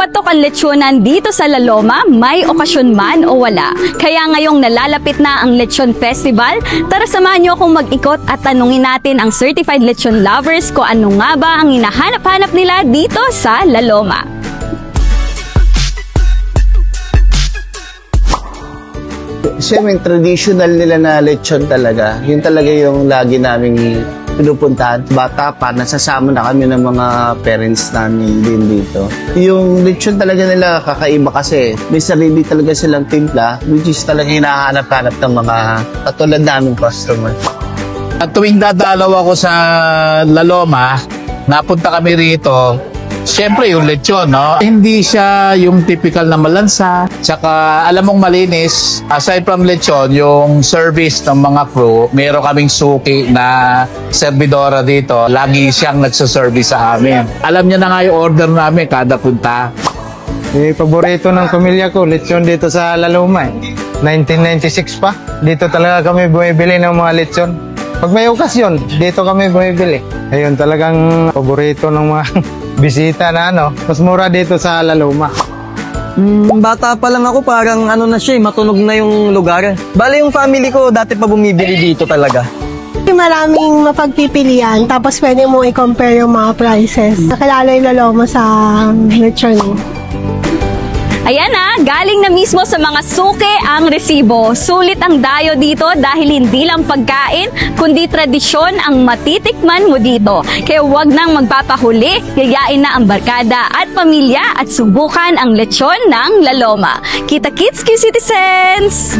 patok ang lechonan dito sa La Loma, may okasyon man o wala. Kaya ngayong nalalapit na ang Lechon Festival, tara samahan niyo akong mag-ikot at tanungin natin ang certified lechon lovers kung ano nga ba ang hinahanap-hanap nila dito sa La Loma. Siyempre, traditional nila na lechon talaga. Yun talaga yung lagi naming pinupuntahan. Bata pa, nasasama na kami ng mga parents namin din dito. Yung lechon talaga nila kakaiba kasi may sarili talaga silang timpla, which is talaga hinahanap-hanap ng mga katulad naming customer. At tuwing dadalaw ako sa La Loma, napunta kami rito, siyempre yung lechon, no? Hindi siya yung typical na malansa. Tsaka alam mong malinis, aside from lechon, yung service ng mga crew, meron kaming suki na servidora dito. Lagi siyang nagsaservice sa amin. Alam niya na nga yung order namin kada punta. Paborito ng pamilya ko, lechon dito sa La Loma. 1996 pa, dito talaga kami bumibili ng mga lechon. Pag may okasyon, dito kami bumibili. Ayun, talagang paborito ng mga bisita na mas mura dito sa La Loma. Bata pa lang ako, parang na siya, matunog na yung lugar. Bale yung family ko dati pa bumibili dito talaga. Maraming mapagpipilian, tapos pwede mo i-compare yung mga prices. Nakilala yung La Loma sa lechon. Ayan na, galing na mismo sa mga suke ang resibo. Sulit ang dayo dito dahil hindi lang pagkain, kundi tradisyon ang matitikman mo dito. Kaya huwag nang magpapahuli, yayain na ang barkada at pamilya at subukan ang lechon ng La Loma. Kita-kits, Q-Citizens!